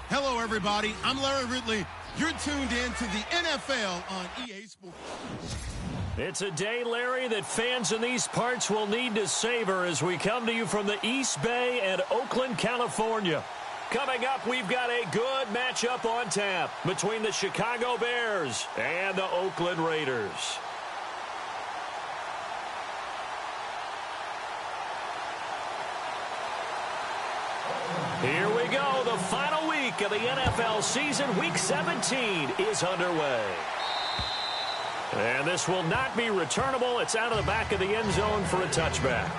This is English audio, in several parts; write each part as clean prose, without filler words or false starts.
Hello, everybody. I'm Larry Ridley. You're tuned in to the NFL on EA Sports. It's a day, Larry, that fans in these parts will need to savor as we come to you from the East Bay and Oakland, California. Coming up, we've got a good matchup on tap between the Chicago Bears and the Oakland Raiders. Here we go. The final week of the NFL season. Week 17 is underway. And this will not be returnable. It's out of the back of the end zone for a touchback.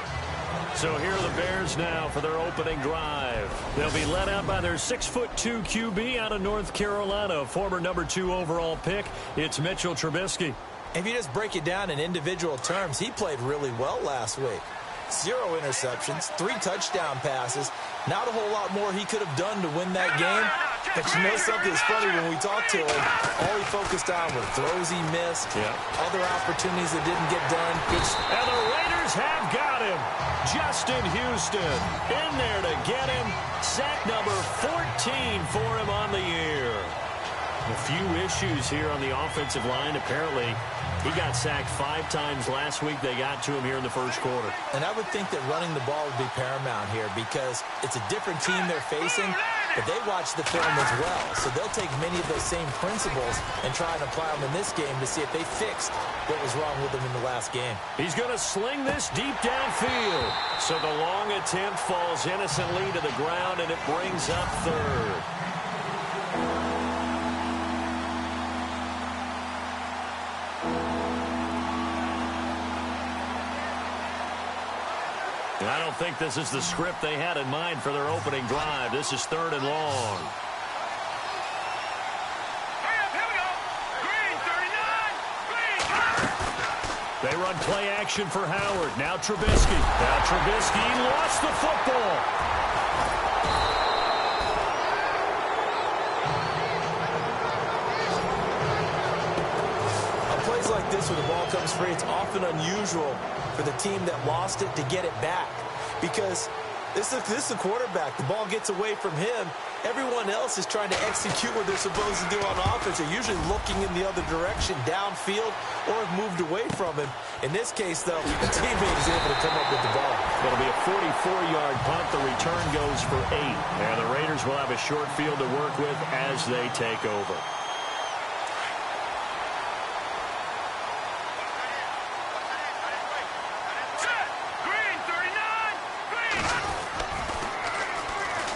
So here are the Bears now for their opening drive. They'll be led out by their 6'2" QB out of North Carolina, former number 2 overall pick. It's Mitchell Trubisky. If you just break it down in individual terms, he played really well last week. 0 interceptions, 3 touchdown passes. Not a whole lot more he could have done to win that game. But you know something's funny, when we talked to him, all he focused on were throws he missed, other opportunities that didn't get done. And the Raiders have got him. Justin Houston in there to get him. Sack number 14 for him on the year. A few issues here on the offensive line. Apparently, he got sacked 5 times last week. They got to him here in the first quarter. And I would think that running the ball would be paramount here because it's a different team they're facing, but they watch the film as well. So they'll take many of those same principles and try and apply them in this game to see if they fixed what was wrong with them in the last game. He's going to sling this deep downfield. So the long attempt falls innocently to the ground, and it brings up third. I don't think this is the script they had in mind for their opening drive. This is 3rd and long. They run play action for Howard. Now Trubisky. Now Trubisky lost the football. On plays like this where the ball comes free, it's often unusual for the team that lost it to get it back. Because this is the quarterback. The ball gets away from him. Everyone else is trying to execute what they're supposed to do on offense. They're usually looking in the other direction, downfield, or have moved away from him. In this case, though, the teammate is able to come up with the ball. It'll be a 44-yard punt. The return goes for 8. And the Raiders will have a short field to work with as they take over.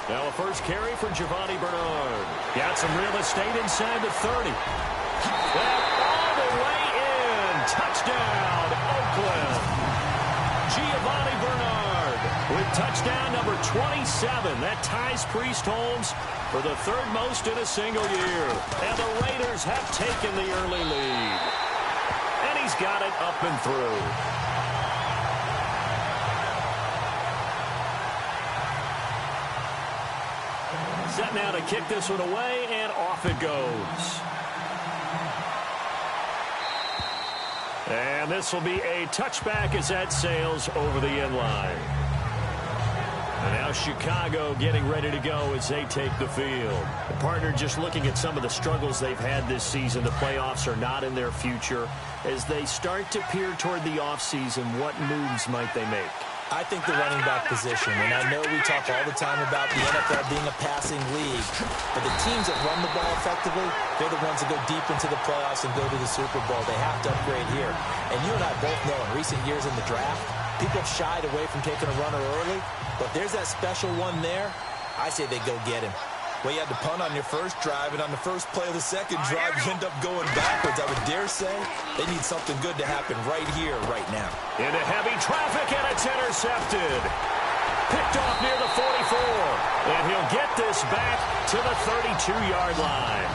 Now a first carry for Giovanni Bernard. Got some real estate inside the 30. Well, all the way in. Touchdown, Oakland. Giovanni Bernard with touchdown number 27. That ties Priest Holmes for the 3rd most in a single year. And the Raiders have taken the early lead. And he's got it up and through. Set now to kick this one away, and off it goes. And this will be a touchback as that sails over the end line. And now Chicago getting ready to go as they take the field. The partner just looking at some of the struggles they've had this season. The playoffs are not in their future. As they start to peer toward the offseason, what moves might they make? I think the running back position, and I know we talk all the time about the NFL being a passing league, but the teams that run the ball effectively, they're the ones that go deep into the playoffs and go to the Super Bowl. They have to upgrade here. And you and I both know in recent years in the draft, people have shied away from taking a runner early, but there's that special one there. I say they go get him. Well, you had to punt on your first drive, and on the first play of the second drive, you end up going backwards. I would dare say they need something good to happen right here, right now. Into heavy traffic, and it's intercepted. Picked off near the 44. And he'll get this back to the 32-yard line.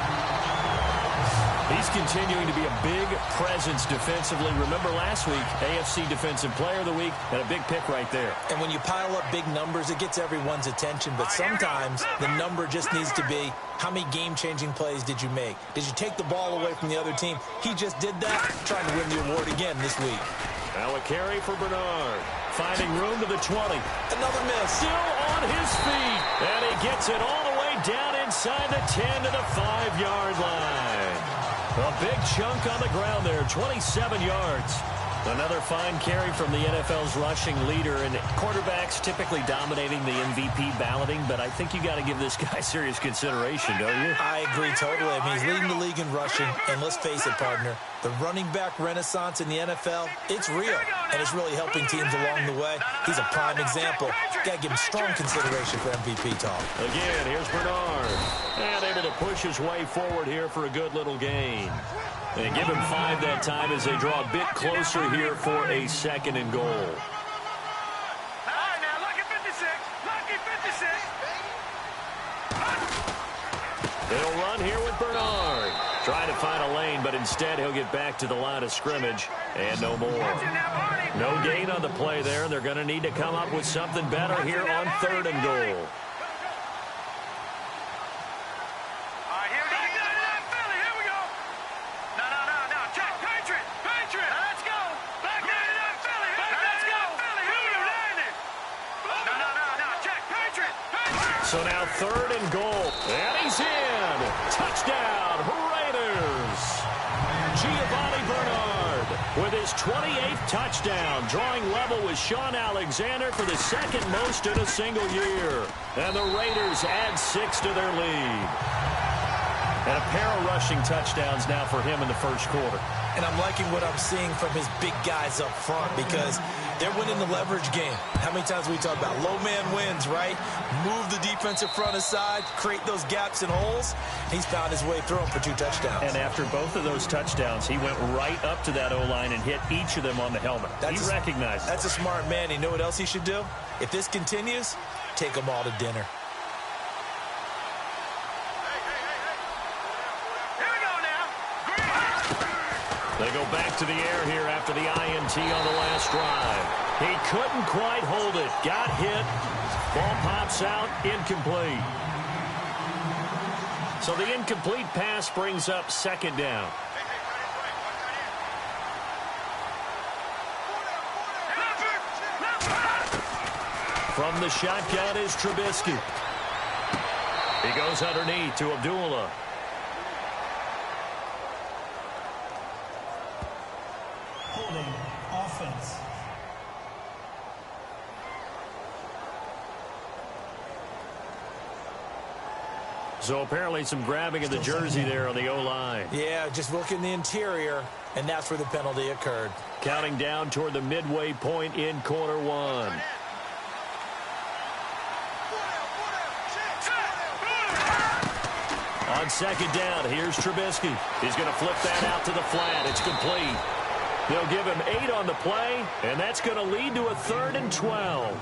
He's continuing to be a big presence defensively. Remember last week, AFC Defensive Player of the Week, and a big pick right there. And when you pile up big numbers, it gets everyone's attention. But sometimes the number just needs to be, how many game-changing plays did you make? Did you take the ball away from the other team? He just did that, trying to win the award again this week. Now a carry for Bernard. Finding room to the 20. Another miss. Still on his feet. And he gets it all the way down inside the 10 to the 5-yard line. A big chunk on the ground there, 27 yards. Another fine carry from the NFL's rushing leader, and quarterbacks typically dominating the MVP balloting, but I think you got to give this guy serious consideration, don't you? I agree totally. I mean, he's leading the league in rushing, and let's face it, partner, the running back renaissance in the NFL, it's real, and it's really helping teams along the way. He's a prime example. Got to give him strong consideration for MVP talk. Again, here's Bernard, and able to push his way forward here for a good little gain. And give him 5 that time as they draw a bit closer here for a 2nd and goal. All right, now, lucky 56. Lucky 56. They'll run here with Bernard. Trying to find a lane, but instead he'll get back to the line of scrimmage. And no more. No gain on the play there. They're going to need to come up with something better here on 3rd and goal. So now 3rd and goal. And he's in. Touchdown, Raiders. Giovanni Bernard with his 28th touchdown, drawing level with Sean Alexander for the 2nd most in a single year. And the Raiders add 6 to their lead. And a pair of rushing touchdowns now for him in the 1st quarter. And I'm liking what I'm seeing from his big guys up front because they're winning the leverage game. How many times we talk about low man wins, right? Move the defensive front aside, create those gaps and holes. He's found his way through them for 2 touchdowns. And after both of those touchdowns, he went right up to that O-line and hit each of them on the helmet. He recognized it. That's a smart man. You know what else he should do? If this continues, take them all to dinner. They go back to the air here after the INT on the last drive. He couldn't quite hold it. Got hit. Ball pops out. Incomplete. So the incomplete pass brings up 2nd down. From the shotgun is Trubisky. He goes underneath to Abdullah. Offense. So apparently some grabbing of the jersey there on the O-line. Yeah, just look in the interior, and that's where the penalty occurred. Counting down toward the midway point in quarter 1. On 2nd down, here's Trubisky. He's going to flip that out to the flat. It's complete. They'll give him 8 on the play, and that's going to lead to a 3rd and 12.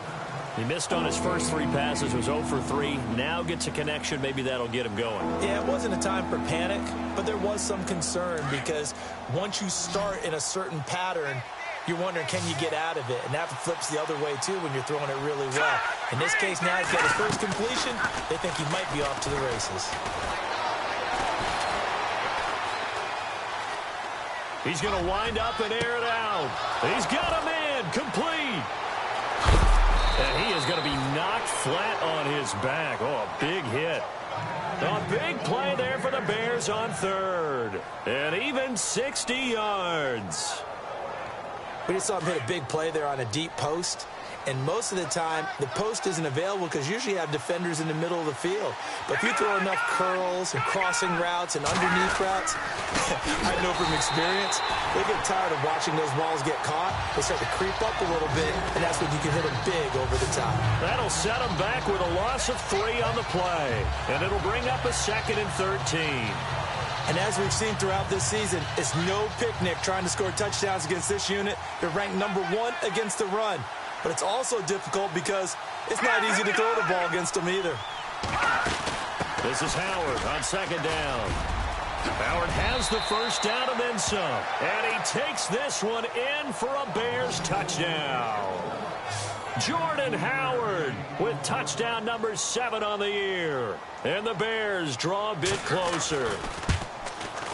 He missed on his first 3 passes, was 0 for 3. Now gets a connection. Maybe that'll get him going. Yeah, it wasn't a time for panic, but there was some concern because once you start in a certain pattern, you're wondering, can you get out of it? And that flips the other way, too, when you're throwing it really well. In this case, now he's got his first completion. They think he might be off to the races. He's going to wind up and air it out. He's got him in. Complete. And he is going to be knocked flat on his back. Oh, a big hit. A big play there for the Bears on 3rd. And even 60 yards. We just saw him hit a big play there on a deep post. And most of the time, the post isn't available because usually you have defenders in the middle of the field. But if you throw enough curls and crossing routes and underneath routes, I know from experience, they get tired of watching those balls get caught. They start to creep up a little bit, and that's when you can hit them big over the top. That'll set them back with a loss of 3 on the play. And it'll bring up a 2nd and 13. And as we've seen throughout this season, it's no picnic trying to score touchdowns against this unit. They're ranked number 1 against the run. But it's also difficult because it's not easy to throw the ball against them either. This is Howard on 2nd down. Howard has the first down and then some. And he takes this one in for a Bears touchdown. Jordan Howard with touchdown number 7 on the year. And the Bears draw a bit closer.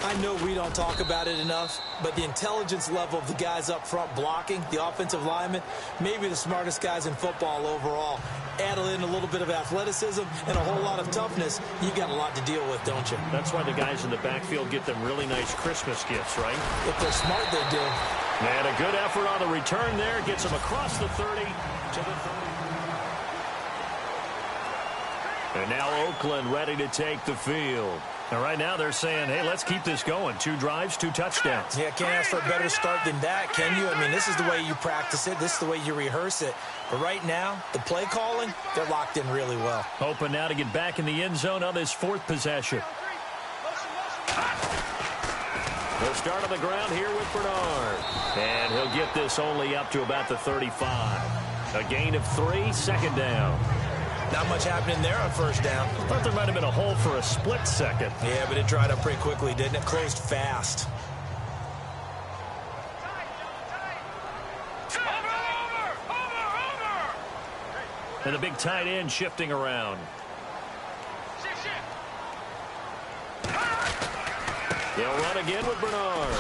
I know we don't talk about it enough, but the intelligence level of the guys up front blocking, the offensive linemen, maybe the smartest guys in football overall. Add in a little bit of athleticism and a whole lot of toughness, you've got a lot to deal with, don't you? That's why the guys in the backfield get them really nice Christmas gifts, right? If they're smart, they do. And a good effort on the return there. Gets them across the 30 to the 30. And now Oakland ready to take the field. And right now they're saying, hey, let's keep this going. 2 drives, 2 touchdowns. Yeah, can't ask for a better start than that, can you? I mean, this is the way you practice it. This is the way you rehearse it. But right now, the play calling, they're locked in really well. Hoping now to get back in the end zone on this 4th possession. They'll start on the ground here with Bernard. And he'll get this only up to about the 35. A gain of 3, second down. Not much happening there on first down. Thought there might have been a hole for a split second. Yeah, but it dried up pretty quickly, didn't it? Closed fast. And the big tight end shifting around. They'll run again with Bernard.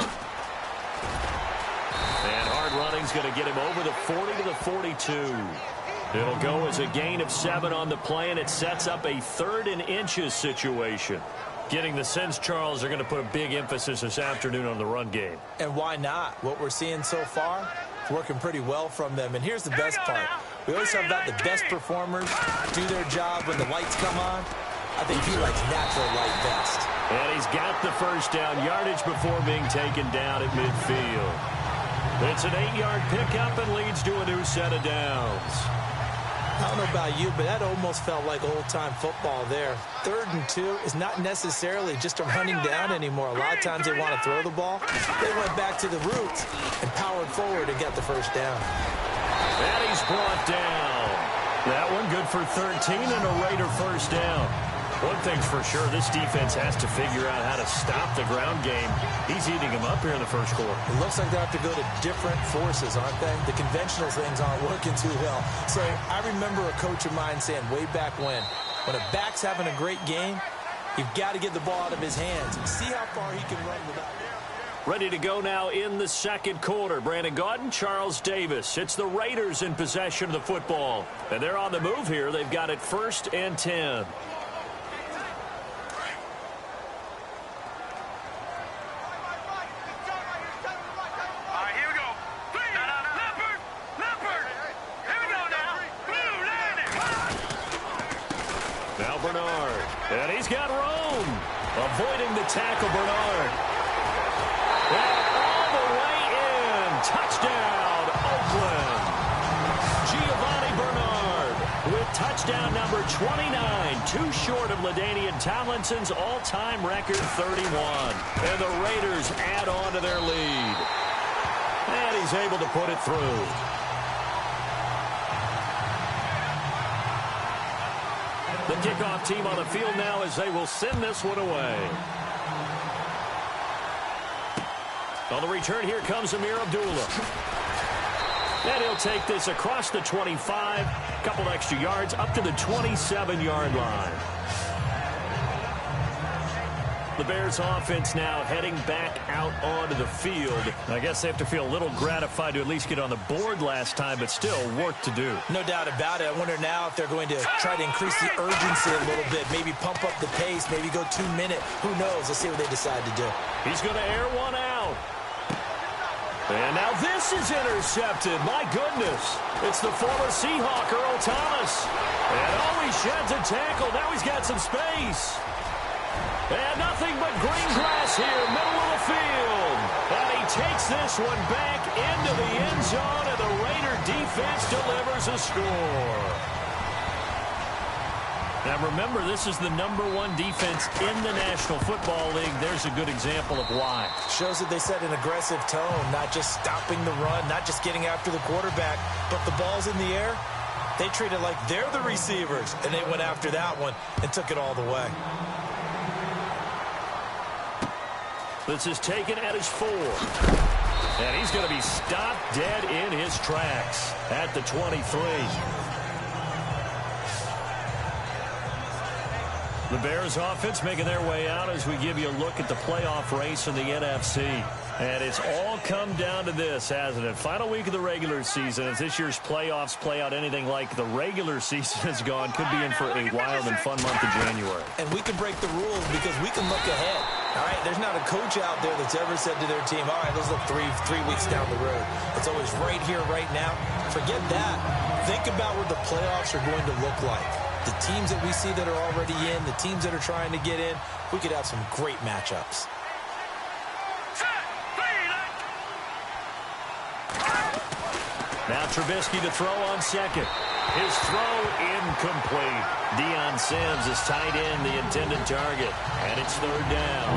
And hard running's going to get him over the 40 to the 42. It'll go as a gain of 7 on the play, and it sets up a 3rd and inches situation. Getting the sense, Charles, they're going to put a big emphasis this afternoon on the run game. And why not? What we're seeing so far is working pretty well from them. And here's the best part. We always talk about the best performers do their job when the lights come on. I think he likes natural light best. And he's got the first down yardage before being taken down at midfield. It's an 8-yard pickup and leads to a new set of downs. I don't know about you, but that almost felt like old-time football there. 3rd and 2 is not necessarily just a running down anymore. A lot of times they want to throw the ball. They went back to the roots and powered forward and got the first down. And he's brought down. That one good for 13 and a Raider first down. One thing's for sure, this defense has to figure out how to stop the ground game. He's eating them up here in the first quarter. It looks like they have to go to different forces, aren't they? The conventional things aren't working too well. So I remember a coach of mine saying way back when a back's having a great game, you've got to get the ball out of his hands and see how far he can run without it. Ready to go now in the second quarter. Brandon Gaudin, Charles Davis. It's the Raiders in possession of the football. And they're on the move here. They've got it 1st and 10. Bernard, and he's got room. Avoiding the tackle, Bernard. And all the way in. Touchdown, Oakland. Giovanni Bernard with touchdown number 29. Too short of LaDainian Tomlinson's all-time record 31. And the Raiders add on to their lead. And he's able to put it through. The kickoff team on the field now as they will send this one away. On the return, here comes Amir Abdullah. And he'll take this across the 25, a couple extra yards, up to the 27-yard line. The Bears offense now heading back out onto the field. I guess they have to feel a little gratified to at least get on the board last time, but still work to do. No doubt about it. I wonder now if they're going to try to increase the urgency a little bit, maybe pump up the pace, maybe go 2-minute. Who knows? Let's see what they decide to do. He's going to air one out. And now this is intercepted. My goodness. It's the former Seahawk, Earl Thomas. And he sheds a tackle. Now he's got some space. And nothing but green grass here, middle of the field. And he takes this one back into the end zone, and the Raider defense delivers a score. Now remember, this is the #1 defense in the National Football League. There's a good example of why. Shows that they set an aggressive tone, not just stopping the run, not just getting after the quarterback, but the ball's in the air. They treat it like they're the receivers, and they went after that one and took it all the way. This is taken at his 4. And he's going to be stopped dead in his tracks at the 23. The Bears offense making their way out as we give you a look at the playoff race in the NFC. And it's all come down to this, hasn't it? Final week of the regular season. As this year's playoffs play out anything like the regular season has gone, could be in for a wild and fun month of January. And we can break the rules because we can look ahead. All right, there's not a coach out there that's ever said to their team, all right, let's look three weeks down the road. It's always right here, right now. Forget that. Think about what the playoffs are going to look like. The teams that we see that are already in, the teams that are trying to get in, we could have some great matchups. Now Trubisky to throw on second. His throw incomplete. Deion Sims is tied in the intended target, and it's third down.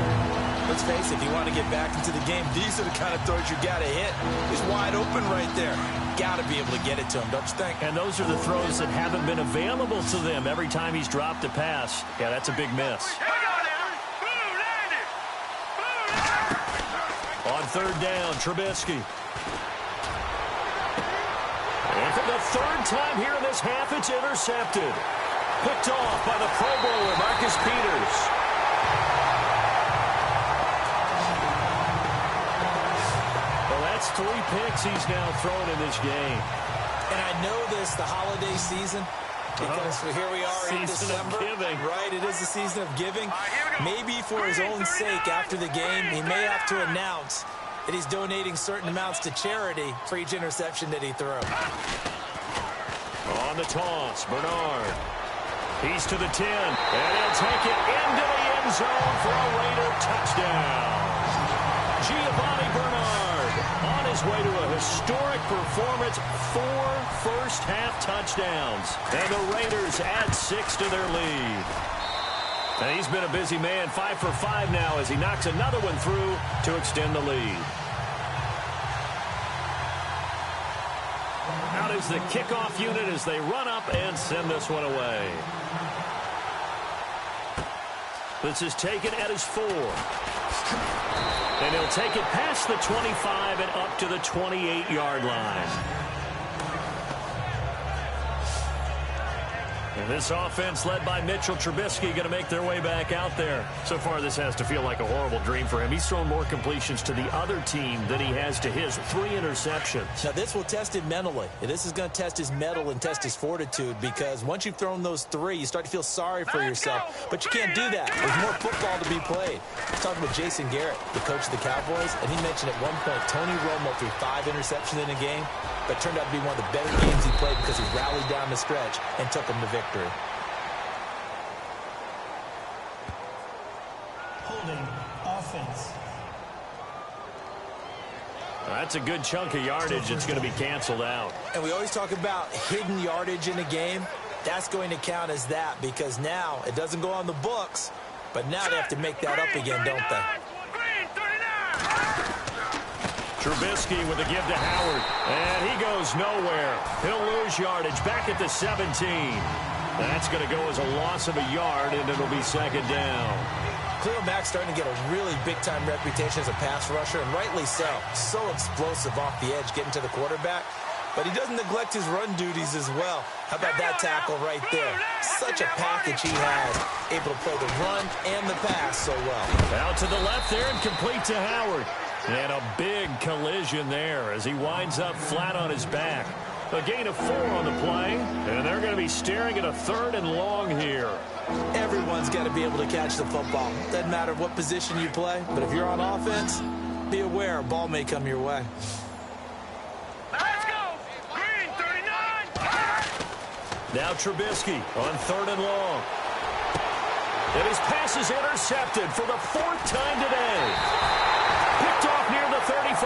Let's face it, if you want to get back into the game, these are the kind of throws you got to hit. He's wide open right there. Got to be able to get it to him, don't you think? And those are the throws that haven't been available to them every time he's dropped a pass. Yeah, that's a big miss. On third down, Trubisky. And for the third time here in this half, it's intercepted. Picked off by the Pro Bowler, Marcus Peters. Well, that's 3 picks he's now thrown in this game. And I know this, the holiday season, because here we are in December. Right, it is the season of giving. Maybe for his own sake, after the game, he may have to announce that he's donating certain amounts to charity for each interception that he threw. On the toss, Bernard. He's to the 10, and he'll take it into the end zone for a Raider touchdown. Giovanni Bernard on his way to a historic performance, 4 first-half touchdowns. And the Raiders add 6 to their lead. And he's been a busy man, 5 for 5 now as he knocks another one through to extend the lead. Out is the kickoff unit as they run up and send this one away. This is taken at his 4. And he'll take it past the 25 and up to the 28-yard line. And this offense led by Mitchell Trubisky going to make their way back out there. So far, this has to feel like a horrible dream for him. He's thrown more completions to the other team than he has to his. 3 interceptions. Now, this will test him mentally. This is going to test his mettle and test his fortitude because once you've thrown those 3, you start to feel sorry for yourself. But you can't do that. There's more football to be played. I was talking with Jason Garrett, the coach of the Cowboys, and he mentioned at one point Tony Romo threw 5 interceptions in a game. But it turned out to be one of the better games he played because he rallied down the stretch and took him to victory. Holding offense. That's a good chunk of yardage. It's going to be canceled out. And we always talk about hidden yardage in a game. That's going to count as that because now it doesn't go on the books, but now they have to make that up again, don't they? Trubisky with a give to Howard, and he goes nowhere. He'll lose yardage back at the 17. That's going to go as a loss of a yard, and it'll be second down. Khalil Mack's starting to get a really big-time reputation as a pass rusher, and rightly so. So explosive off the edge, getting to the quarterback. But he doesn't neglect his run duties as well. How about that tackle right there? Such a package he has, able to play the run and the pass so well. Out to the left there and complete to Howard. And a big collision there as he winds up flat on his back. A gain of 4 on the play, and they're going to be staring at a 3rd and long here. Everyone's got to be able to catch the football. Doesn't matter what position you play, but if you're on offense, be aware a ball may come your way. Let's go! Green 39! Now Trubisky on 3rd and long. And his pass is intercepted for the 4th time today. Picked off near the 34.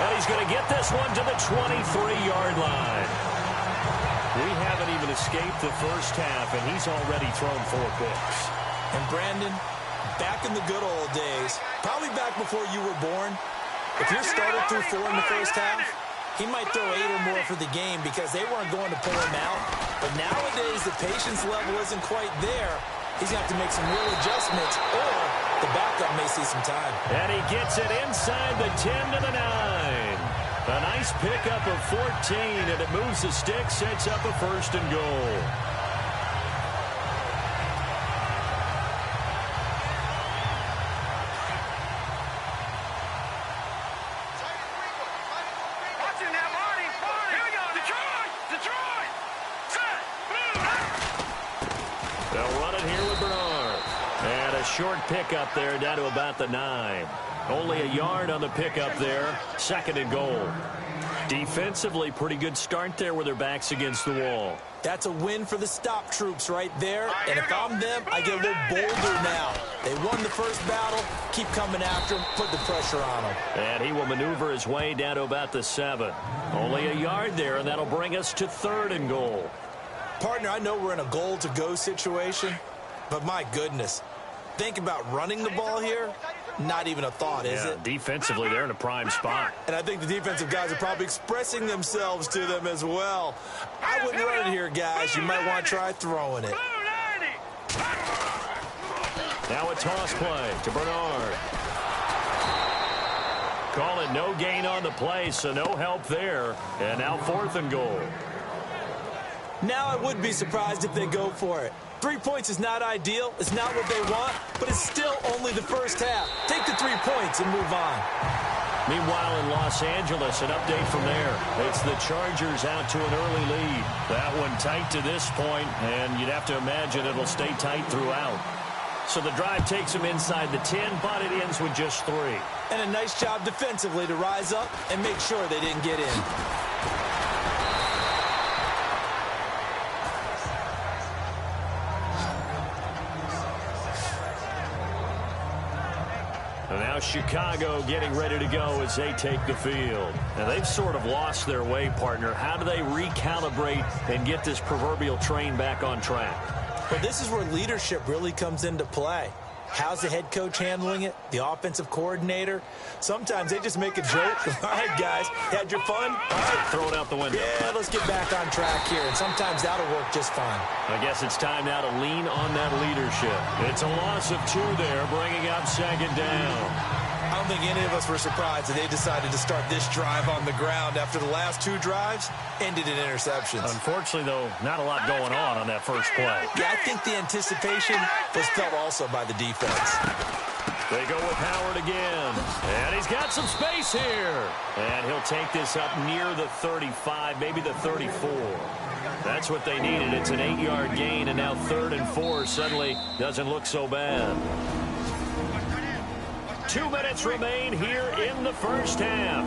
And he's going to get this one to the 23-yard line. We haven't even escaped the first half, and he's already thrown 4 picks. And Brandon, back in the good old days, probably back before you were born, if your starter threw 4 in the first half, he might throw 8 or more for the game because they weren't going to pull him out. But nowadays, the patience level isn't quite there. He's going to have to make some real adjustments, or the backup may see some time. And he gets it inside the 10 to the 9. A nice pickup of 14, and it moves the stick, sets up a 1st and goal. They'll run it here with Bernard. And a short pickup there down to about the 9. Only a yard on the pickup there. 2nd and goal. Defensively, pretty good start there with their backs against the wall. That's a win for the stop troops right there. And if I'm them, I get a little bolder now. They won the first battle. Keep coming after them. Put the pressure on them. And he will maneuver his way down to about the 7. Only a yard there, and that'll bring us to 3rd and goal. Partner, I know we're in a goal-to-go situation, but my goodness. Think about running the ball here. Not even a thought, is it? Defensively, they're in a prime spot. And I think the defensive guys are probably expressing themselves to them as well. I wouldn't run it here, guys. You might want to try throwing it. Now a toss play to Bernard. Call it no gain on the play, so no help there. And now 4th and goal. Now I would be surprised if they go for it. 3 points is not ideal. It's not what they want, but it's still only the first half. Take the 3 points and move on. Meanwhile, in Los Angeles, an update from there. It's the Chargers out to an early lead. That one tight to this point, and you'd have to imagine it'll stay tight throughout. So the drive takes them inside the 10, but it ends with just 3. And a nice job defensively to rise up and make sure they didn't get in. And now Chicago getting ready to go as they take the field. Now they've sort of lost their way, partner. How do they recalibrate and get this proverbial train back on track? Well, this is where leadership really comes into play. How's the head coach handling it? The offensive coordinator? Sometimes they just make a joke. All right, guys, had your fun? All right. Throw it out the window. Yeah, let's get back on track here, and sometimes that'll work just fine. I guess it's time now to lean on that leadership. It's a loss of 2 there, bringing up 2nd down. I don't think any of us were surprised that they decided to start this drive on the ground after the last 2 drives ended in interceptions. Unfortunately, though, not a lot going on that first play. Yeah, I think the anticipation was felt also by the defense. They go with Howard again. And he's got some space here. And he'll take this up near the 35, maybe the 34. That's what they needed. It's an 8-yard gain, and now 3rd and 4 suddenly doesn't look so bad. 2 minutes remain here in the first half.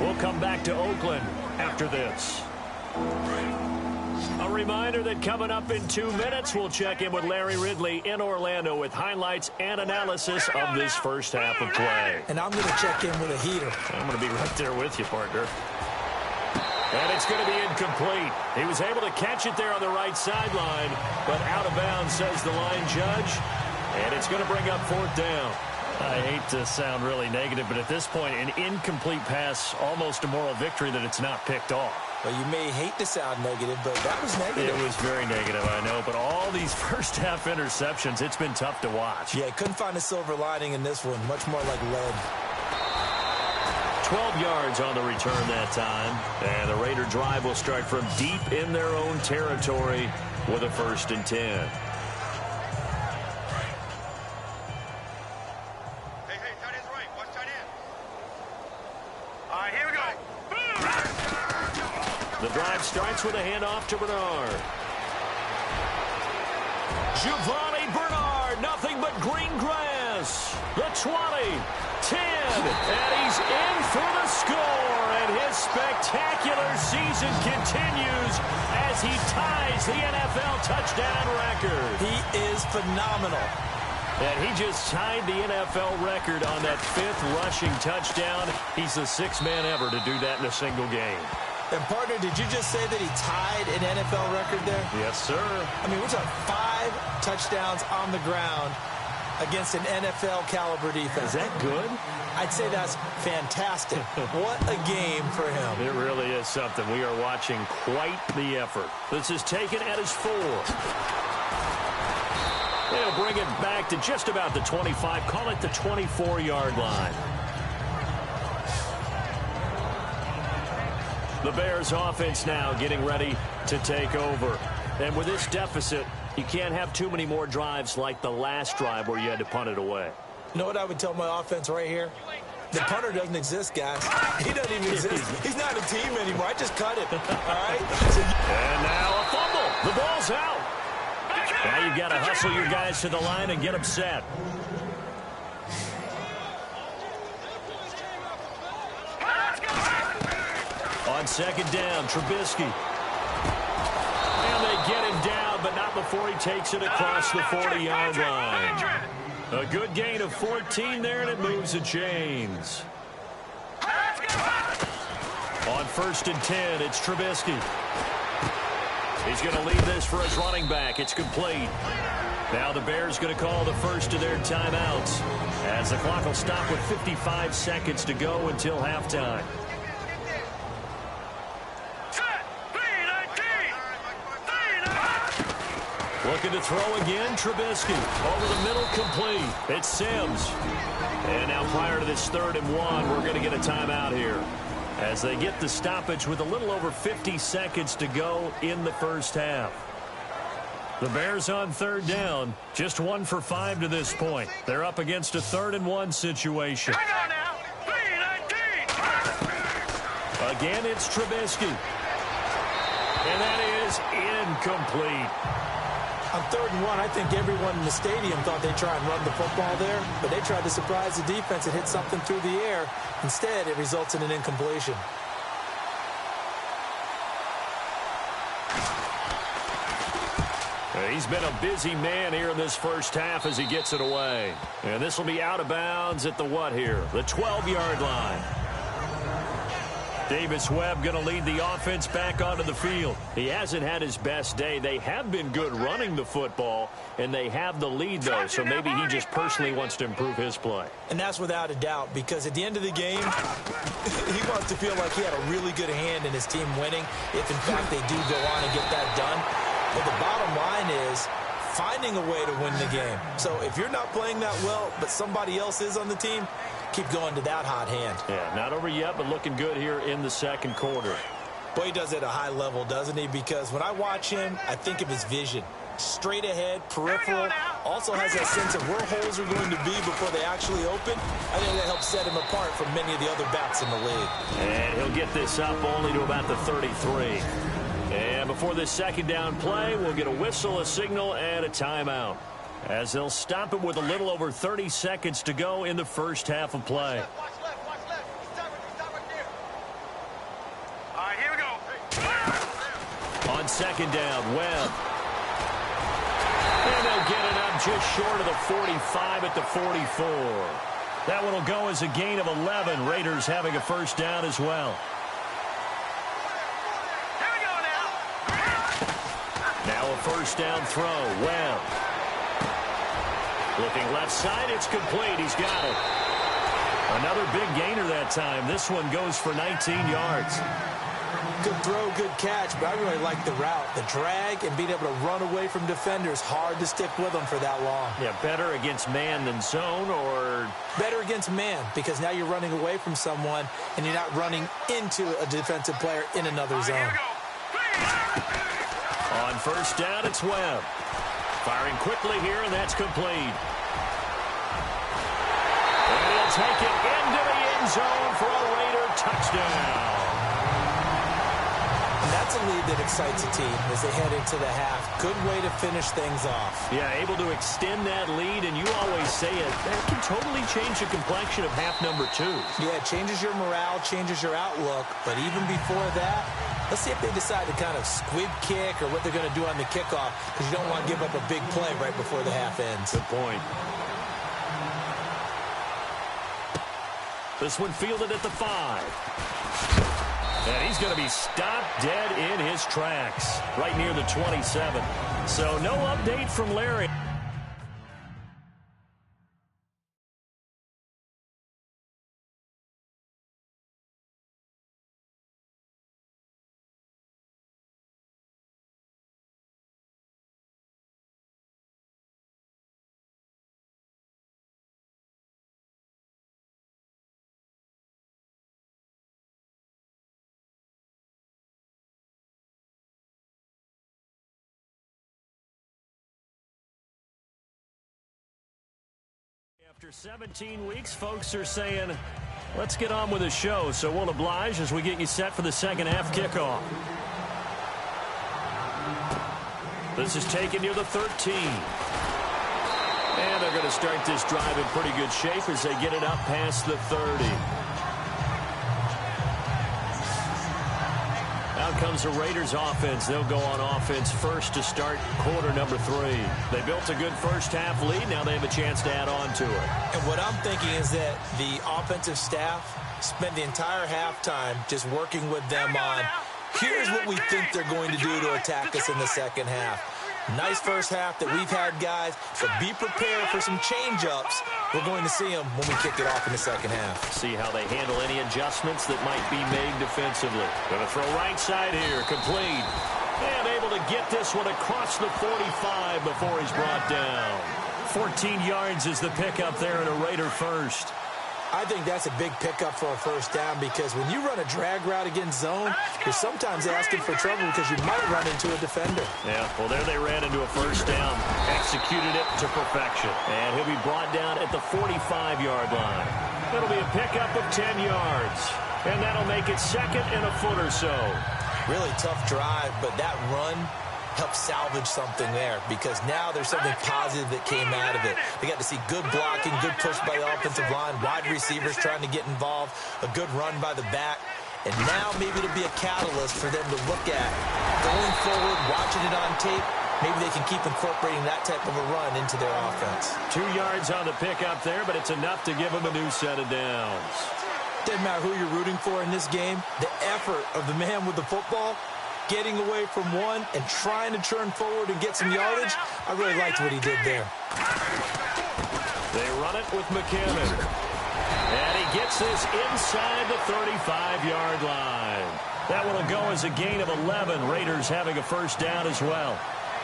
We'll come back to Oakland after this. A reminder that coming up in 2 minutes, we'll check in with Larry Ridley in Orlando with highlights and analysis of this first half of play. And I'm going to check in with a heater. I'm going to be right there with you, partner. And it's going to be incomplete. He was able to catch it there on the right sideline, but out of bounds, says the line judge. And it's going to bring up 4th down. I hate to sound really negative, but at this point, an incomplete pass, almost a moral victory that it's not picked off. Well, you may hate to sound negative, but that was negative. It was very negative, I know, but all these first-half interceptions, it's been tough to watch. Yeah, couldn't find a silver lining in this one. Much more like lead. 12 yards on the return that time, and the Raider drive will start from deep in their own territory with a 1st and 10. The drive starts with a handoff to Bernard. Giovanni Bernard, nothing but green grass. The 20, 10, and he's in for the score. And his spectacular season continues as he ties the NFL touchdown record. He is phenomenal. And he just tied the NFL record on that 5th rushing touchdown. He's the 6th man ever to do that in a single game. And, partner, did you just say that he tied an NFL record there? Yes, sir. I mean, we're talking 5 touchdowns on the ground against an NFL-caliber defense. Is that good? I'd say that's fantastic. What a game for him. It really is something. We are watching quite the effort. This is taken at his 4. They'll bring it back to just about the 25. Call it the 24-yard line. The Bears offense now getting ready to take over. And with this deficit, you can't have too many more drives like the last drive where you had to punt it away. You know what I would tell my offense right here? The punter doesn't exist, guys. He doesn't even exist. He's not a team anymore. I just cut him. All right? And now a fumble. The ball's out. Now you've got to hustle your guys to the line and get them set. On second down, Trubisky. And they get him down, but not before he takes it across the 40-yard line. A good gain of 14 there, and it moves the chains. On 1st and 10, it's Trubisky. He's going to lead this for his running back. It's complete. Now the Bears going to call the first of their timeouts as the clock will stop with 55 seconds to go until halftime. Looking to throw again, Trubisky. Over the middle, complete. It's Sims. And now prior to this 3rd and 1, we're going to get a timeout here as they get the stoppage with a little over 50 seconds to go in the first half. The Bears on 3rd down, just 1 for 5 to this point. They're up against a 3rd and 1 situation. Hang on now. 3-19. Again, it's Trubisky. And that is incomplete. On 3rd and 1, I think everyone in the stadium thought they'd try and run the football there, but they tried to surprise the defense and hit something through the air. Instead, it results in an incompletion. He's been a busy man here in this first half as he gets it away. And this will be out of bounds at the what here? The 12-yard line. Davis Webb going to lead the offense back onto the field. He hasn't had his best day. They have been good running the football, and they have the lead, though, so maybe he just personally wants to improve his play. And that's without a doubt, because at the end of the game, he wants to feel like he had a really good hand in his team winning, if, in fact, they do go on and get that done. But the bottom line is finding a way to win the game. So if you're not playing that well, but somebody else is on the team, keep going to that hot hand. Yeah, not over yet, but looking good here in the second quarter. Boy, he does it at a high level, doesn't he? Because when I watch him, I think of his vision. Straight ahead, peripheral, also has that sense of where holes are going to be before they actually open. I think that helps set him apart from many of the other backs in the league. And he'll get this up only to about the 33. And before this second down play, we'll get a whistle, a signal, and a timeout, as they'll stop it with a little over 30 seconds to go in the first half of play. Watch left. Stop right there. All right, here we go. On second down, Webb. And they'll get it up just short of the 45 at the 44. That one will go as a gain of 11. Raiders having a first down as well. Here we go now. Now a first down throw, Webb. Looking left side, it's complete. He's got it. Another big gainer that time. This one goes for 19 yards. Good throw, good catch, but I really like the route. The drag and being able to run away from defenders, hard to stick with them for that long. Yeah, better against man than zone, or better against man, because now you're running away from someone and you're not running into a defensive player in another zone. Here we go. On first down, it's Webb. Firing quickly here, and that's complete. And he'll take it into the end zone for a Raider touchdown. And that's a lead that excites a team as they head into the half. Good way to finish things off. Yeah, able to extend that lead, and you always say it, that can totally change the complexion of half number 2. Yeah, it changes your morale, changes your outlook, but even before that, let's see if they decide to kind of squib kick or what they're going to do on the kickoff, because you don't want to give up a big play right before the half ends. Good point. This one fielded at the 5. And he's going to be stopped dead in his tracks, right near the 27. So no update from Larry. After 17 weeks, folks are saying, let's get on with the show. So we'll oblige as we get you set for the second half kickoff. This is taken near the 13. And they're going to start this drive in pretty good shape as they get it up past the 30. Out comes the Raiders offense. They'll go on offense first to start quarter number 3. They built a good first half lead. Now they have a chance to add on to it. And what I'm thinking is that the offensive staff spent the entire halftime just working with them on, here's what we think they're going to do to attack us in the second half. Nice first half that we've had, guys, but be prepared for some change-ups. We're going to see them when we kick it off in the second half. See how they handle any adjustments that might be made defensively. Going to throw right side here, complete. And able to get this one across the 45 before he's brought down. 14 yards is the pickup there in a Raider first. I think that's a big pickup for a first down because when you run a drag route against zone, you're sometimes asking for trouble because you might run into a defender. Yeah, well, there they ran into a first down. Executed it to perfection. And he'll be brought down at the 45-yard line. It'll be a pickup of 10 yards. And that'll make it second and a foot or so. Really tough drive, but that run help salvage something there because now there's something positive that came out of it. They got to see good blocking, good push by the offensive line, wide receivers trying to get involved, a good run by the back, and now maybe it'll be a catalyst for them to look at going forward, watching it on tape. Maybe they can keep incorporating that type of a run into their offense. 2 yards on the pickup there, but it's enough to give them a new set of downs. Doesn't matter who you're rooting for in this game, the effort of the man with the football, getting away from one and trying to turn forward and get some yardage. I really liked what he did there. They run it with McKinnon. And he gets this inside the 35-yard line. That one will go as a gain of 11. Raiders having a first down as well.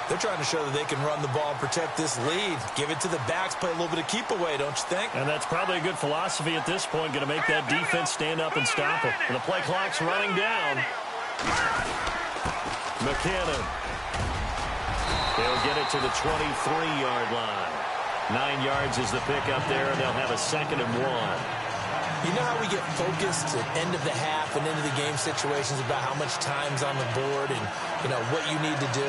They're trying to show that they can run the ball and protect this lead. Give it to the backs, play a little bit of keep away, don't you think? And that's probably a good philosophy at this point, going to make that defense stand up and stop it. And the play clock's running down. McKinnon. They'll get it to the 23-yard line. 9 yards is the pickup there, and they'll have a second and 1. You know how we get focused at end of the half and into the game situations about how much time's on the board and, you know, what you need to do?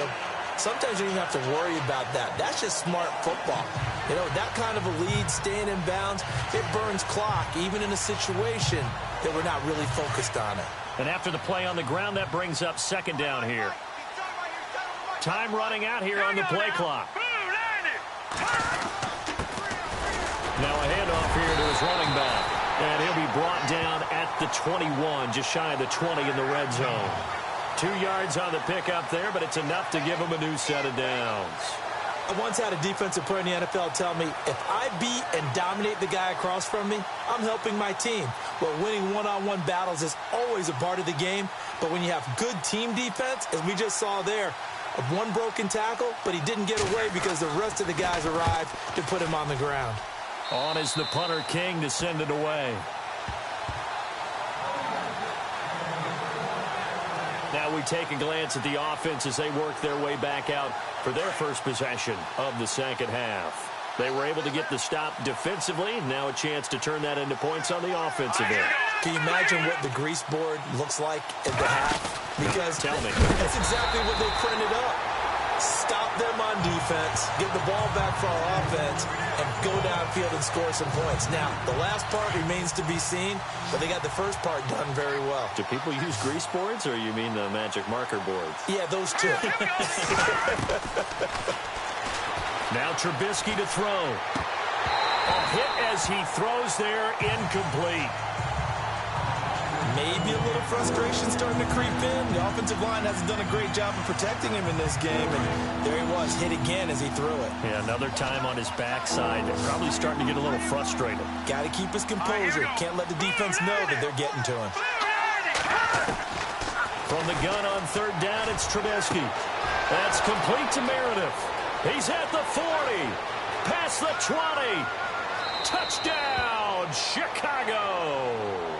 Sometimes you don't even have to worry about that. That's just smart football. You know, that kind of a lead, staying in bounds, it burns clock, even in a situation that we're not really focused on it. And after the play on the ground, that brings up second down here. Time running out here on the play clock. Now a handoff here to his running back. And he'll be brought down at the 21, just shy of the 20 in the red zone. 2 yards on the pickup there, but it's enough to give him a new set of downs. I once had a defensive player in the NFL tell me, if I beat and dominate the guy across from me, I'm helping my team. Well, winning one-on-one battles is always a part of the game, but when you have good team defense, as we just saw there, one broken tackle, but he didn't get away because the rest of the guys arrived to put him on the ground. On is the punter King to send it away. Now we take a glance at the offense as they work their way back out for their first possession of the second half. They were able to get the stop defensively. Now a chance to turn that into points on the offensive end. Can you imagine what the grease board looks like at the half? Because tell me. That's exactly what they printed up. Stop them on defense, get the ball back for our offense, and go downfield and score some points. Now, the last part remains to be seen, but they got the first part done very well. Do people use grease boards, or you mean the magic marker boards? Yeah, those two. Now Trubisky to throw. A hit as he throws there, incomplete. Maybe a little frustration starting to creep in. The offensive line hasn't done a great job of protecting him in this game, and there he was, hit again as he threw it. Yeah, another time on his backside. Probably starting to get a little frustrated. Got to keep his composure. Can't let the defense know that they're getting to him. From the gun on third down, it's Trubisky. That's complete to Meredith. He's at the 40. Past the 20. Touchdown, Chicago.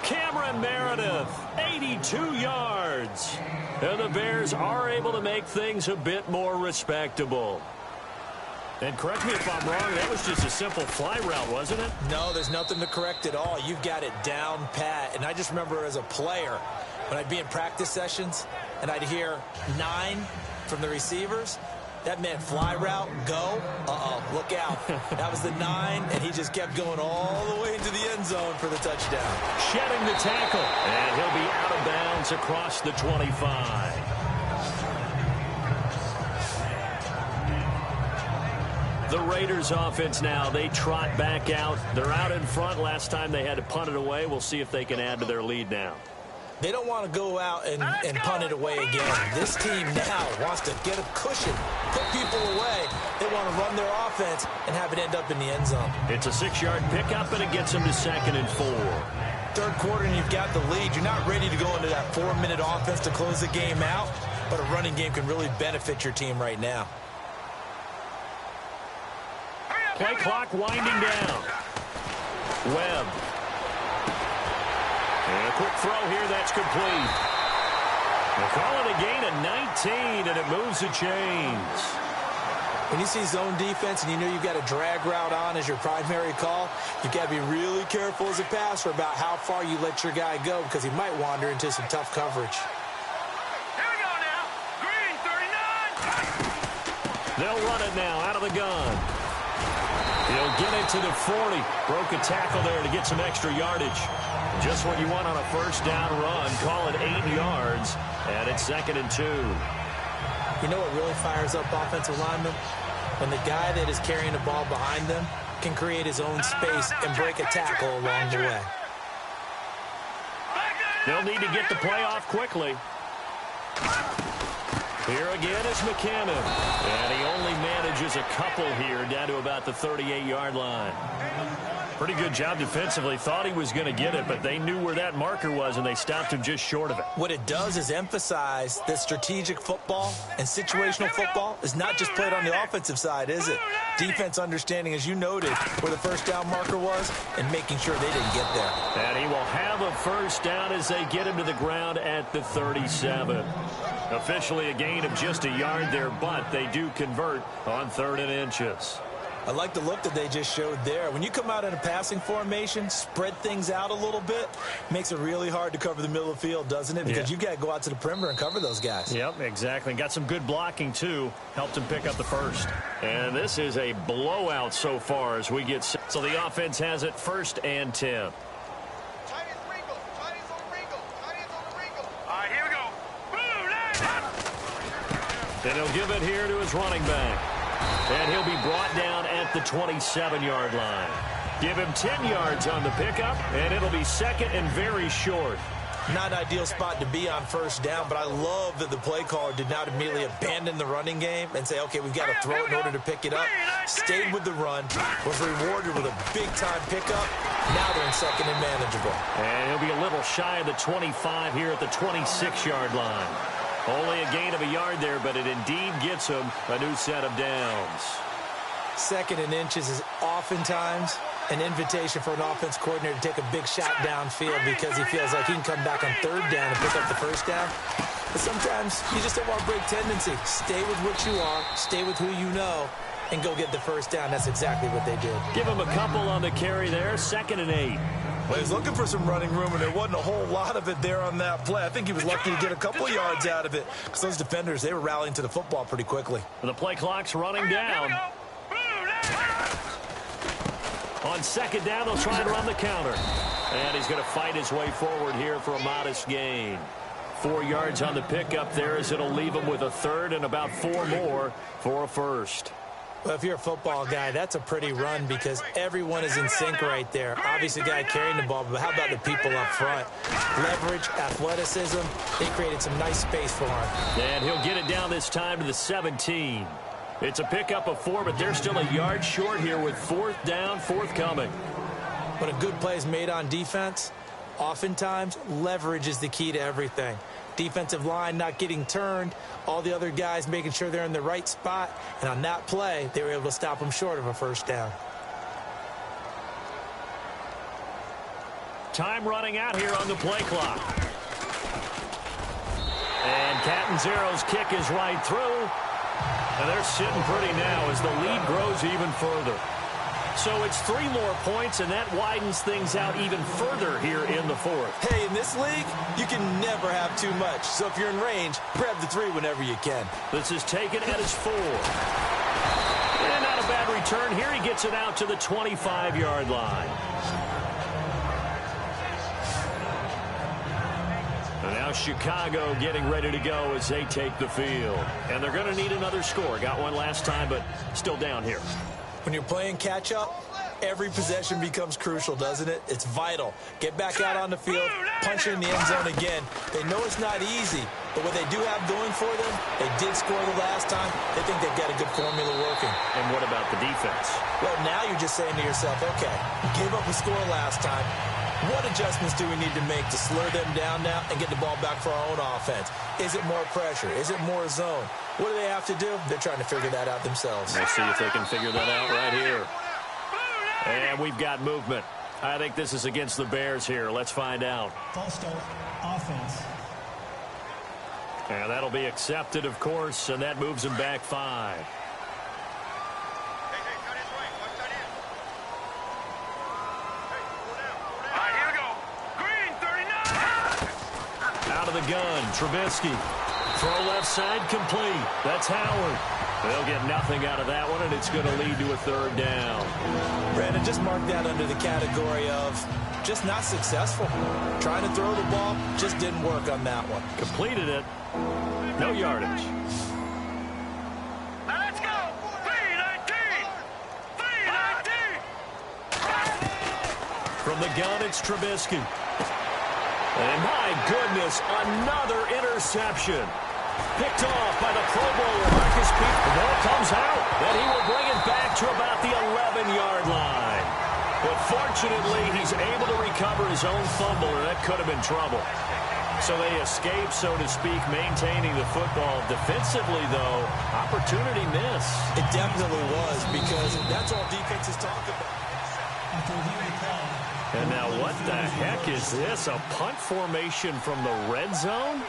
Cameron Meredith, 82 yards. And the Bears are able to make things a bit more respectable. And correct me if I'm wrong, that was just a simple fly route, wasn't it? No, there's nothing to correct at all. You've got it down pat. And I just remember as a player, when I'd be in practice sessions, and I'd hear 9 from the receivers, that meant fly route, go, look out. That was the 9, and he just kept going all the way into the end zone for the touchdown. Shedding the tackle, and he'll be out of bounds across the 25. The Raiders offense now, they trot back out. They're out in front. Last time they had to punt it away. We'll see if they can add to their lead now. They don't want to go out and punt it away again. This team now wants to get a cushion, put people away. They want to run their offense and have it end up in the end zone. It's a 6-yard pickup, and it gets them to 2nd and 4. Third quarter, and you've got the lead. You're not ready to go into that 4-minute offense to close the game out, but a running game can really benefit your team right now. Play clock winding down. Webb. And a quick throw here, that's complete. They'll call it a gain of 19, and it moves the chains. When you see zone defense and you know you've got a drag route on as your primary call, you've got to be really careful as a passer about how far you let your guy go because he might wander into some tough coverage. Here we go now. Green, 39. They'll run it now out of the gun. He'll get it to the 40. Broke a tackle there to get some extra yardage. Just what you want on a first down run. Call it 8 yards, and it's 2nd and 2. You know what really fires up offensive linemen? When the guy that is carrying the ball behind them can create his own space and break a tackle along the way. They'll need to get the play off quickly. Here again is McKinnon. And he only manages a couple here down to about the 38-yard line. Pretty good job defensively. Thought he was going to get it, but they knew where that marker was, and they stopped him just short of it. What it does is emphasize that strategic football and situational football is not just played on the offensive side, is it? Defense understanding, as you noted, where the first down marker was and making sure they didn't get there. And he will have a first down as they get him to the ground at the 37. Officially a gain of just a yard there, but they do convert on 3rd and inches. I like the look that they just showed there. When you come out in a passing formation, spread things out a little bit, makes it really hard to cover the middle of the field, doesn't it? Because you've got to go out to the perimeter and cover those guys. Yep, exactly. Got some good blocking, too. Helped him pick up the first. And this is a blowout so far as we get... So the offense has it 1st and 10. Chinese wrinkle. Chinese on the wrinkle. Chinese on the wrinkle. All right, here we go. Boom, And he'll give it here to his running back. And he'll be brought down at the 27-yard line. Give him 10 yards on the pickup, and it'll be 2nd and very short. Not an ideal spot to be on first down, but I love that the play caller did not immediately abandon the running game and say, okay, we've got to throw it in order to pick it up. Stayed with the run, was rewarded with a big-time pickup. Now they're in 2nd and manageable. And he'll be a little shy of the 25 here at the 26-yard line. Only a gain of a yard there, but it indeed gets him a new set of downs. 2nd and inches is oftentimes an invitation for an offense coordinator to take a big shot downfield because he feels like he can come back on 3rd down and pick up the first down. But sometimes you just don't want to break tendency. Stay with what you are, stay with who you know, and go get the first down. That's exactly what they did. Give him a couple on the carry there, 2nd and 8. Well, he was looking for some running room, and there wasn't a whole lot of it there on that play. I think he was lucky to get a couple yards out of it because those defenders, they were rallying to the football pretty quickly. The play clock's running down. On 2nd down, they'll try and run the counter. And he's going to fight his way forward here for a modest gain. 4 yards on the pickup there as it'll leave him with a 3rd and about 4 more for a first. Well, if you're a football guy, that's a pretty run because everyone is in sync right there. Obviously, the guy carrying the ball, but how about the people up front? Leverage, athleticism, they created some nice space for him. And he'll get it down this time to the 17. It's a pickup of 4, but they're still a yard short here with 4th down, forthcoming. When a good play is made on defense, oftentimes leverage is the key to everything. Defensive line not getting turned, all the other guys making sure they're in the right spot, and on that play, they were able to stop them short of a first down. Time running out here on the play clock. And Catanzaro's kick is right through. And they're sitting pretty now as the lead grows even further. So it's 3 more points, and that widens things out even further here in the fourth. Hey, in this league, you can never have too much. So if you're in range, grab the 3 whenever you can. This is taken at his 4. And not a bad return here. He gets it out to the 25-yard line. And now Chicago getting ready to go as they take the field. And they're going to need another score. Got one last time, but still down here. When you're playing catch-up, every possession becomes crucial, doesn't it? It's vital. Get back out on the field, punch it in the end zone again. They know it's not easy, but what they do have going for them, they did score the last time. They think they've got a good formula working. And what about the defense? Well, now you're just saying to yourself, okay, gave up a score last time. What adjustments do we need to make to slow them down now and get the ball back for our own offense? Is it more pressure? Is it more zone? What do they have to do? They're trying to figure that out themselves. We'll see if they can figure that out right here. And we've got movement. I think this is against the Bears here. Let's find out. False start, offense. And that'll be accepted, of course, and that moves him back 5. Out of the gun, Trubisky. Throw left side complete. That's Howard. They'll get nothing out of that one, and it's going to lead to a 3rd down. Brandon, just mark that under the category of just not successful. Trying to throw the ball just didn't work on that one. Completed it. No yardage. Let's go! 319! 319! From the gun, it's Trubisky. And my goodness, another interception. Picked off by the Pro Bowler, Marcus Peters. The ball comes out, and he will bring it back to about the 11-yard line. But fortunately, he's able to recover his own fumble, or that could have been trouble. So they escape, so to speak, maintaining the football. Defensively, though, opportunity miss. It definitely was, because that's all defenses talk about. After reviewing the play. And now what the heck is this? A punt formation from the red zone?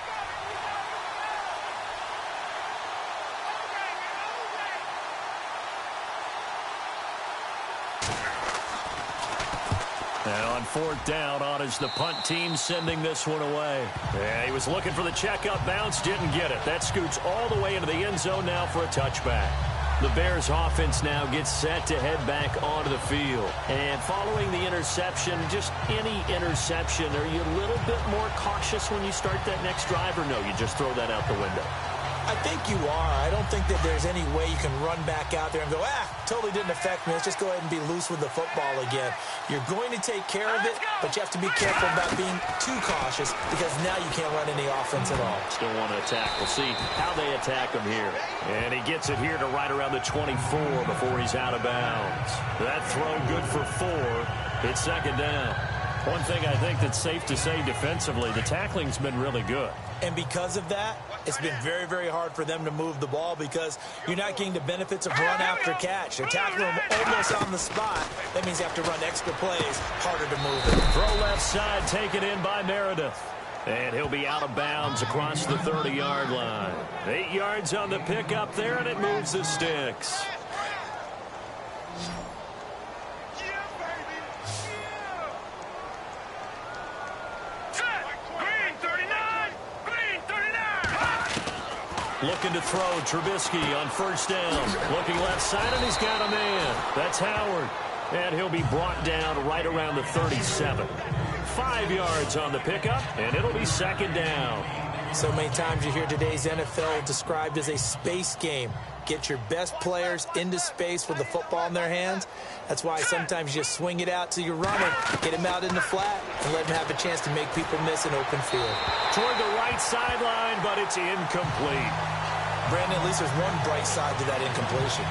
And on 4th down, on is the punt team sending this one away. Yeah, he was looking for the checkup bounce, didn't get it. That scoots all the way into the end zone now for a touchback. The Bears offense now gets set to head back onto the field. And following the interception, just any interception, are you a little bit more cautious when you start that next drive, or no, you just throw that out the window? I think you are. I don't think that there's any way you can run back out there and go, totally didn't affect me. Let's just go ahead and be loose with the football again. You're going to take care of it, but you have to be careful about being too cautious, because now you can't run any offense at all. Still want to attack. We'll see how they attack him here. And he gets it here to right around the 24 before he's out of bounds. That throw good for 4. It's 2nd down. One thing I think that's safe to say defensively, the tackling's been really good. And because of that, it's been very, very hard for them to move the ball, because you're not getting the benefits of run after catch. They're tackling them almost on the spot. That means you have to run extra plays, harder to move it. Throw left side, taken in by Meredith. And he'll be out of bounds across the 30-yard line. 8 yards on the pickup there, and it moves the sticks. Looking to throw, Trubisky on 1st down. Looking left side, and he's got a man. That's Howard. And he'll be brought down right around the 37. 5 yards on the pickup, and it'll be 2nd down. So many times you hear today's NFL described as a space game. Get your best players into space with the football in their hands. That's why sometimes you swing it out to your runner, get him out in the flat, and let him have a chance to make people miss an open field. Toward the right sideline, but it's incomplete. Brandon, at least there's one bright side to that incompletion.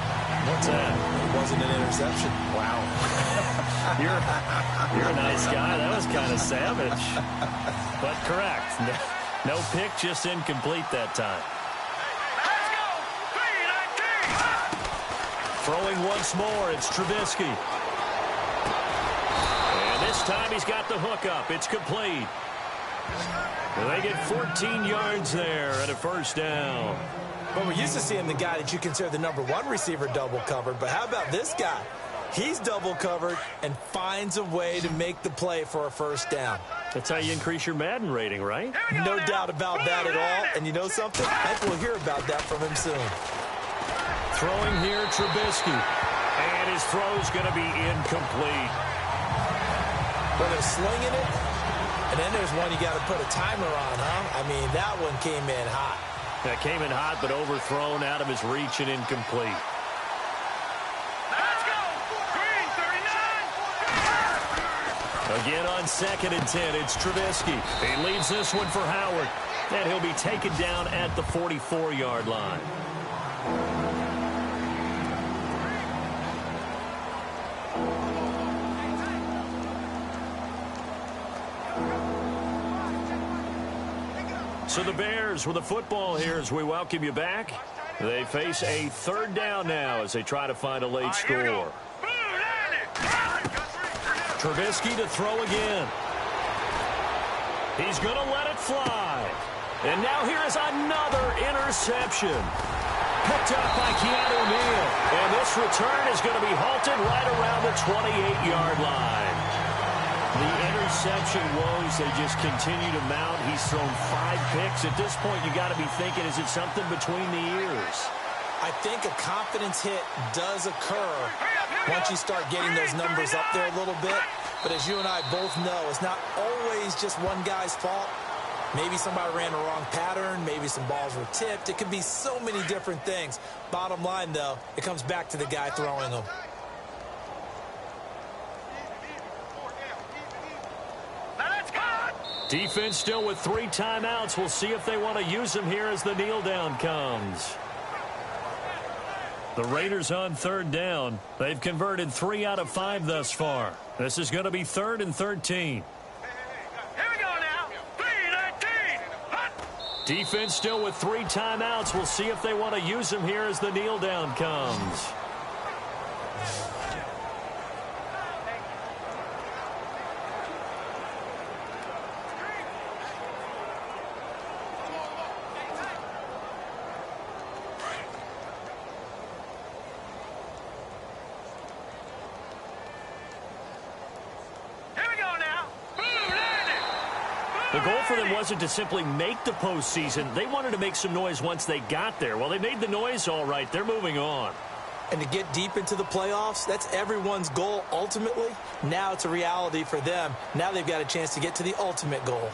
What's that? It wasn't an interception. Wow. You're a nice guy. That was kind of savage. But correct. No pick, just incomplete that time. Throwing once more, it's Trubisky. And this time he's got the hook up. It's complete. And they get 14 yards there at a 1st down. Well, we're used to seeing the guy that you consider the #1 receiver double covered, but how about this guy? He's double covered and finds a way to make the play for a first down. That's how you increase your Madden rating, right? No doubt about that at all. And you know something? I think we'll hear about that from him soon. Throwing here, Trubisky. And his throw's going to be incomplete. Well, they're slinging it. And then there's one you got to put a timer on, huh? I mean, that one came in hot. That came in hot, but overthrown out of his reach and incomplete. Let's go! Green 39! Again on 2nd and 10, it's Trubisky. He leaves this one for Howard. And he'll be taken down at the 44-yard line. So the Bears with the football here as we welcome you back. They face a 3rd down now as they try to find a late score. Trubisky to throw again. He's going to let it fly. And now here is another interception. Picked up by Keanu Neal. And this return is going to be halted right around the 28-yard line. The interception woes, they just continue to mount. He's thrown 5 picks. At this point, you got to be thinking, is it something between the ears? I think a confidence hit does occur once you start getting those numbers up there a little bit. But as you and I both know, it's not always just one guy's fault. Maybe somebody ran the wrong pattern. Maybe some balls were tipped. It could be so many different things. Bottom line, though, it comes back to the guy throwing them. Defense still with 3 timeouts. We'll see if they want to use them here as the kneel down comes. The Raiders on 3rd down. They've converted 3 out of 5 thus far. This is going to be 3rd and 13. Here we go now. 3-19. Defense still with 3 timeouts. We'll see if they want to use them here as the kneel down comes. The goal for them wasn't to simply make the postseason. They wanted to make some noise once they got there. Well, they made the noise all right. They're moving on. And to get deep into the playoffs, that's everyone's goal ultimately. Now it's a reality for them. Now they've got a chance to get to the ultimate goal.